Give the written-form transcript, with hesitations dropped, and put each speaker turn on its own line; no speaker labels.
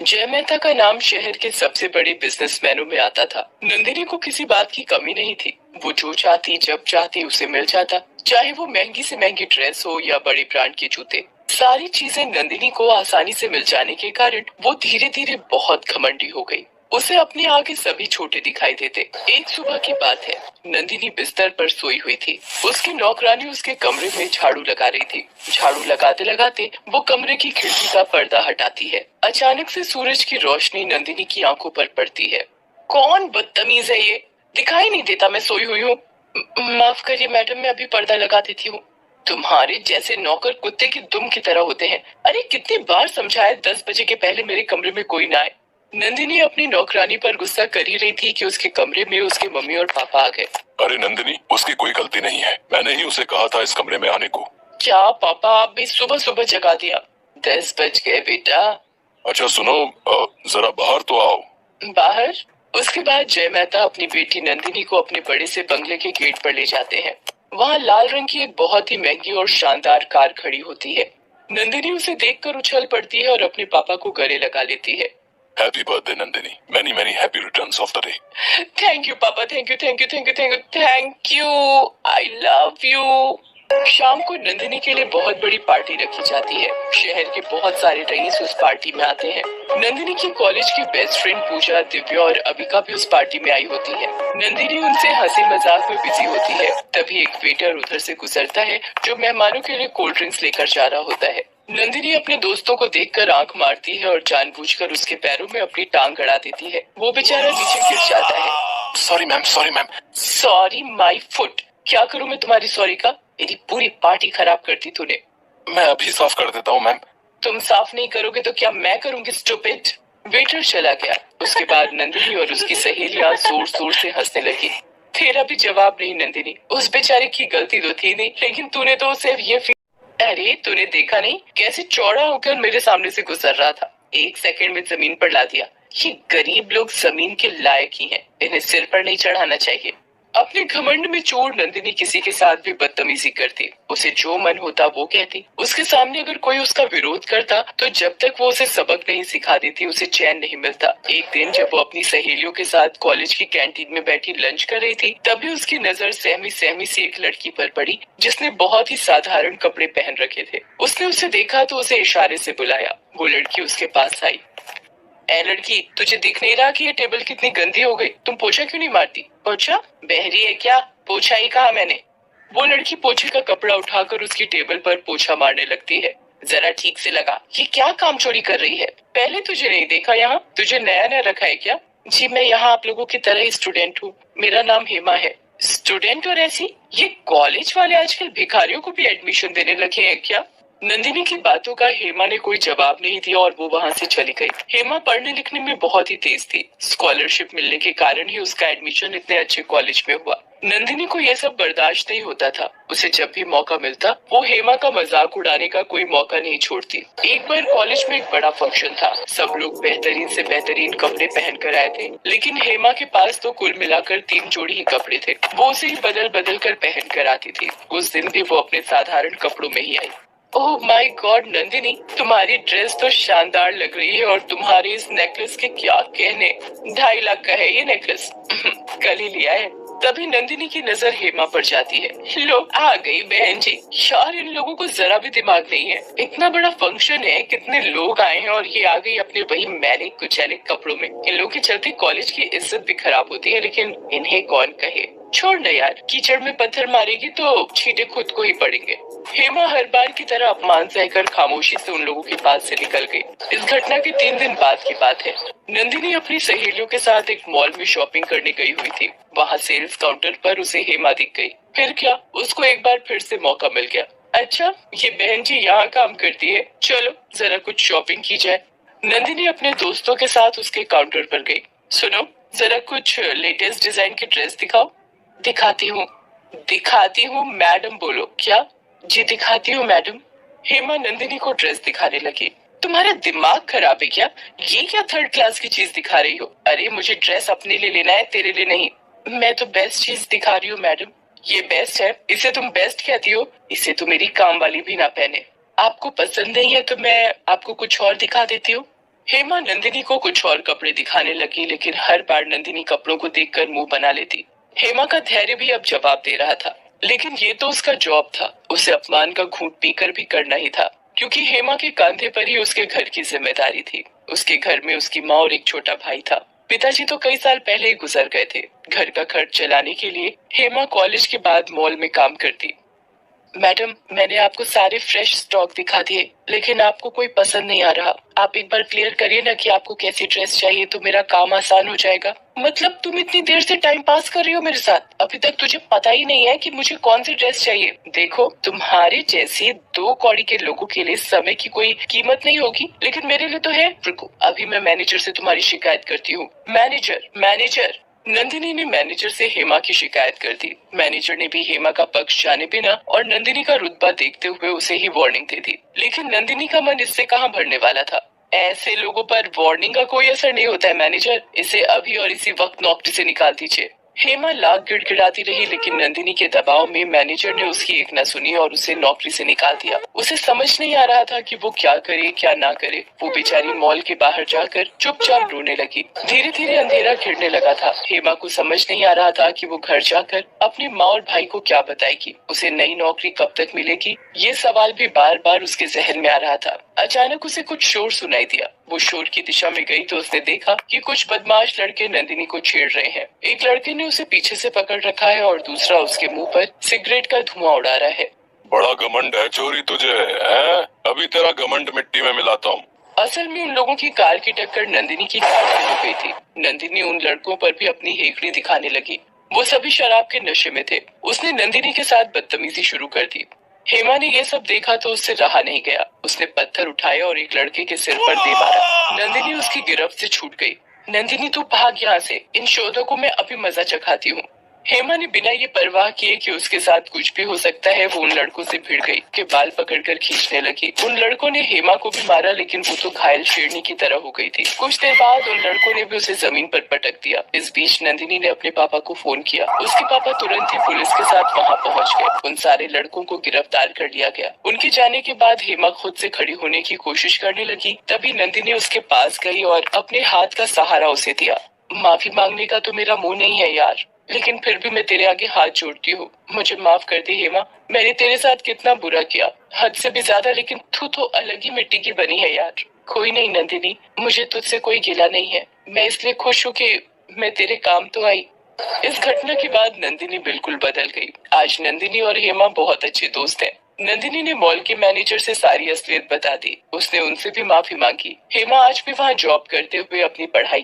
जय मेहता का नाम शहर के सबसे बड़े बिजनेसमैनों में आता था। नंदिनी को किसी बात की कमी नहीं थी। वो जो चाहती जब चाहती उसे मिल जाता, चाहे वो महंगी से महंगी ड्रेस हो या बड़े ब्रांड के जूते। सारी चीजें नंदिनी को आसानी से मिल जाने के कारण वो धीरे धीरे बहुत घमंडी हो गई। उसे अपने आगे सभी छोटे दिखाई देते। एक सुबह की बात है, नंदिनी बिस्तर पर सोई हुई थी। उसकी नौकरानी उसके कमरे में झाड़ू लगा रही थी। झाड़ू लगाते लगाते वो कमरे की खिड़की का पर्दा हटाती है। अचानक से सूरज की रोशनी नंदिनी की आंखों पर पड़ती है। कौन बदतमीज है ये? दिखाई नहीं देता मैं सोई हुई हूँ। माफ करिए मैडम, मैं अभी पर्दा लगा देती हूँ। तुम्हारे जैसे नौकर कुत्ते की दुम की तरह होते हैं। अरे कितनी बार समझाया 10 बजे के पहले मेरे कमरे में कोई ना आए। नंदिनी अपनी नौकरानी पर गुस्सा कर ही रही थी कि उसके कमरे में उसके मम्मी और पापा आ गए।
अरे नंदिनी, उसकी कोई गलती नहीं है। मैंने ही उसे कहा था इस कमरे में आने को।
क्या पापा, आप भी सुबह सुबह जगा दिया। 10 बज गए बेटा।
अच्छा सुनो, जरा बाहर तो आओ।
बाहर? उसके बाद जय मेहता अपनी बेटी नंदिनी को अपने बड़े से बंगले के गेट पर ले जाते हैं। वहाँ लाल रंग की एक बहुत ही महंगी और शानदार कार खड़ी होती है। नंदिनी उसे देखकर उछल पड़ती है और अपने पापा को गले लगा लेती है।
Happy birthday Nandini, many many happy returns of the day.
Thank you papa, thank you thank you thank you thank you thank you. I love you. शाम को नंदिनी के लिए बहुत बड़ी पार्टी रखी जाती है। शहर के बहुत सारे रईस उस पार्टी में आते हैं। नंदिनी की कॉलेज की बेस्ट फ्रेंड पूजा, दिव्या और अबिका भी उस पार्टी में आई होती है। नंदिनी उनसे हंसी मजाक में बिजी होती है। तभी एक वेटर उधर से गुजरता है जो मेहमानों के लिए कोल्ड ड्रिंक्स लेकर जा रहा होता है। नंदिनी अपने दोस्तों को देखकर आंख मारती है और जानबूझकर उसके पैरों में अपनी टांग अड़ा देती है। वो बेचारा नीचे गिर जाता है।
Sorry ma'am, sorry ma'am.
Sorry my foot. क्या करूं मैं तुम्हारी सॉरी का? मेरी पूरी पार्टी खराब कर दी तूने।
मैं अभी साफ कर देता हूँ मैम।
तुम साफ नहीं करोगे तो क्या मैं करूंगी स्टूपिड। वेटर चला गया। उसके बाद नंदिनी और उसकी सहेलियां जोर जोर से हंसने लगी। तेरा भी जवाब नहीं नंदिनी, उस बेचारे की गलती तो थी नहीं, लेकिन तूने तो उसे ये अरे तूने देखा नहीं कैसे चौड़ा होकर मेरे सामने से गुजर रहा था? 1 सेकंड में जमीन पर ला दिया। ये गरीब लोग जमीन के लायक ही हैं, इन्हें सिर पर नहीं चढ़ाना चाहिए। अपने घमंड में चोर नंदिनी किसी के साथ भी बदतमीजी करती। उसे जो मन होता वो कहती। उसके सामने अगर कोई उसका विरोध करता तो जब तक वो उसे सबक नहीं सिखा देती उसे चैन नहीं मिलता। एक दिन जब वो अपनी सहेलियों के साथ कॉलेज की कैंटीन में बैठी लंच कर रही थी, तभी उसकी नजर सहमी सहमी सी एक लड़की पर पड़ी जिसने बहुत ही साधारण कपड़े पहन रखे थे। उसने उसे देखा तो उसे इशारे से बुलाया। वो लड़की उसके पास आई। ए लड़की, तुझे दिख नहीं रहा कि ये टेबल कितनी गंदी हो गई? तुम पोछा क्यों नहीं मारती? पोछा? बहरी है क्या? पोछा ही कहा मैंने। वो लड़की पोछे का कपड़ा उठाकर उसकी टेबल पर पोछा मारने लगती है। जरा ठीक से लगा, ये क्या काम चोरी कर रही है? पहले तुझे नहीं देखा यहाँ, तुझे नया नया रखा है क्या? जी मैं यहाँ आप लोगों की तरह ही स्टूडेंट हूँ। मेरा नाम हेमा है। स्टूडेंट और ऐसी? ये कॉलेज वाले आजकल भिखारियों को भी एडमिशन देने लगे हैं क्या? नंदिनी की बातों का हेमा ने कोई जवाब नहीं दिया और वो वहाँ से चली गई। हेमा पढ़ने लिखने में बहुत ही तेज थी। स्कॉलरशिप मिलने के कारण ही उसका एडमिशन इतने अच्छे कॉलेज में हुआ। नंदिनी को यह सब बर्दाश्त नहीं होता था। उसे जब भी मौका मिलता वो हेमा का मजाक उड़ाने का कोई मौका नहीं छोड़ती। एक बार कॉलेज में एक बड़ा फंक्शन था। सब लोग बेहतरीन से बेहतरीन कपड़े पहन कर आए थे, लेकिन हेमा के पास तो कुल मिलाकर 3 जोड़ी ही कपड़े थे। वो उसे ही बदल बदल कर पहन कर आती थी। उस दिन भी वो अपने साधारण कपड़ों में ही आई। ओह माय गॉड नंदिनी, तुम्हारी ड्रेस तो शानदार लग रही है और तुम्हारे इस नेकलेस के क्या कहने। 2.5 लाख का है ये नेकलेस। कल ही लिया है। तभी नंदिनी की नजर हेमा पर जाती है। लो आ गई बहन जी। यार इन लोगों को जरा भी दिमाग नहीं है। इतना बड़ा फंक्शन है, कितने लोग आए हैं और ये आ गई अपने वही मैले कुचैले कपड़ों में। इन लोगों के चलते कॉलेज की इज्जत भी खराब होती है, लेकिन इन्हें कौन कहे। छोड़ न यार, कीचड़ में पत्थर मारेगी तो छींटे खुद को ही पड़ेंगे। हेमा हर बार की तरह अपमान सहकर खामोशी से उन लोगों के पास से निकल गई। इस घटना के 3 दिन बाद की बात है। नंदिनी अपनी सहेलियों के साथ एक मॉल में शॉपिंग करने गई हुई थी। वहाँ सेल्स काउंटर पर उसे हेमा दिख गई। फिर क्या, उसको एक बार फिर से मौका मिल गया। अच्छा, ये बहन जी यहाँ काम करती है, चलो जरा कुछ शॉपिंग की जाए। नंदिनी अपने दोस्तों के साथ उसके काउंटर पर गई। सुनो, जरा कुछ लेटेस्ट डिजाइन की ड्रेस दिखाओ। दिखाती हूँ। दिखाती हूँ मैडम बोलो। क्या? जी दिखाती हूँ मैडम। हेमा नंदिनी को ड्रेस दिखाने लगी। तुम्हारा दिमाग खराब है क्या? ये क्या थर्ड क्लास की चीज दिखा रही हो? अरे मुझे ड्रेस अपने लिए लेना है, तेरे लिए नहीं। मैं तो बेस्ट चीज दिखा रही हूँ मैडम। ये बेस्ट है, इसे तुम बेस्ट कहती हो? इसे तो मेरी काम वाली भी ना पहने। आपको पसंद नहीं है तो मैं आपको कुछ और दिखा देती हूँ। हेमा नंदिनी को कुछ और कपड़े दिखाने लगी, लेकिन हर बार नंदिनी कपड़ों को देखकर मुंह बना लेती। हेमा का धैर्य भी अब जवाब दे रहा था, लेकिन ये तो उसका जॉब था, उसे अपमान का घूंट पीकर भी करना ही था, क्योंकि हेमा के कंधे पर ही उसके घर की जिम्मेदारी थी। उसके घर में उसकी माँ और एक छोटा भाई था। पिताजी तो कई साल पहले ही गुजर गए थे। घर का खर्च चलाने के लिए हेमा कॉलेज के बाद मॉल में काम करती। मैडम, मैंने आपको सारे फ्रेश स्टॉक दिखा दिए, लेकिन आपको कोई पसंद नहीं आ रहा। आप एक बार क्लियर करिए ना कि आपको कैसी ड्रेस चाहिए, तो मेरा काम आसान हो जाएगा। मतलब तुम इतनी देर से टाइम पास कर रही हो मेरे साथ? अभी तक तुझे पता ही नहीं है कि मुझे कौन सी ड्रेस चाहिए। देखो, तुम्हारे जैसे दो कौड़ी के लोगों के लिए समय की कोई कीमत नहीं होगी, लेकिन मेरे लिए तो है। रुको, अभी मैं मैनेजर से तुम्हारी शिकायत करती हूँ। Manager, manager. नंदिनी ने मैनेजर से हेमा की शिकायत कर दी। मैनेजर ने भी हेमा का पक्ष जाने बिना और नंदिनी का रुतबा देखते हुए उसे ही वार्निंग दे दी, लेकिन नंदिनी का मन इससे कहां भरने वाला था। ऐसे लोगों पर वार्निंग का कोई असर नहीं होता है मैनेजर। इसे अभी और इसी वक्त नौकरी से निकाल दीजिए। हेमा लाख गिड़गिड़ाती रही, लेकिन नंदिनी के दबाव में मैनेजर ने उसकी एक न सुनी और उसे नौकरी से निकाल दिया। उसे समझ नहीं आ रहा था कि वो क्या करे क्या ना करे। वो बेचारी मॉल के बाहर जाकर चुपचाप रोने लगी। धीरे धीरे अंधेरा घिरने लगा था। हेमा को समझ नहीं आ रहा था कि वो घर जाकर अपनी माँ और भाई को क्या बताएगी। उसे नई नौकरी कब तक मिलेगी, ये सवाल भी बार बार उसके जहन में आ रहा था। अचानक उसे कुछ शोर सुनाई दिया। वो शोर की दिशा में गई तो उसने देखा कि कुछ बदमाश लड़के नंदिनी को छेड़ रहे हैं। एक लड़के ने उसे पीछे से पकड़ रखा है और दूसरा उसके मुंह पर सिगरेट का धुआं उड़ा रहा है।
बड़ा घमंड है चोरी तुझे, है? अभी तेरा घमंड मिट्टी में मिलाता हूँ।
असल में उन लोगों की कार की टक्कर नंदिनी की कार से हो गई थी। नंदिनी उन लड़कों पर भी अपनी हेकड़ी दिखाने लगी। वो सभी शराब के नशे में थे। उसने नंदिनी के साथ बदतमीजी शुरू कर दी। हेमा ने ये सब देखा तो उससे रहा नहीं गया। उसने पत्थर उठाया और एक लड़के के सिर पर दे मारा। नंदिनी उसकी गिरफ्त से छूट गई। नंदिनी, तू भाग यहाँ से। इन शोधों को मैं अभी मजा चखाती हूँ। हेमा ने बिना ये परवाह किए कि उसके साथ कुछ भी हो सकता है, वो उन लड़कों से भिड़ गई के बाल पकड़कर खींचने लगी। उन लड़कों ने हेमा को भी मारा, लेकिन वो तो घायल शेरनी की तरह हो गई थी। कुछ देर बाद उन लड़कों ने भी उसे जमीन पर पटक दिया। इस बीच नंदिनी ने अपने पापा को फोन किया। उसके पापा तुरंत ही पुलिस के साथ वहाँ पहुँच गए। उन सारे लड़कों को गिरफ्तार कर लिया गया। उनके जाने के बाद हेमा खुद से खड़ी होने की कोशिश करने लगी। तभी नंदिनी उसके पास गई और अपने हाथ का सहारा उसे दिया। माफी मांगने का तो मेरा मुंह नहीं है यार, लेकिन फिर भी मैं तेरे आगे हाथ जोड़ती हूँ। मुझे माफ कर दे हेमा। मैंने तेरे साथ कितना बुरा किया, हद से भी ज्यादा, लेकिन तू तो अलग ही मिट्टी की बनी है यार। कोई नहीं नंदिनी, मुझे तुझसे कोई गिला नहीं है। मैं इसलिए खुश हूँ कि मैं तेरे काम तो आई। इस घटना के बाद नंदिनी बिल्कुल बदल गई। आज नंदिनी और हेमा बहुत अच्छे दोस्त हैं। नंदिनी ने मॉल के मैनेजर से सारी असलियत बता दी। उसने उनसे भी माफी मांगी। हेमा आज भी वहाँ जॉब करते हुए अपनी पढ़ाई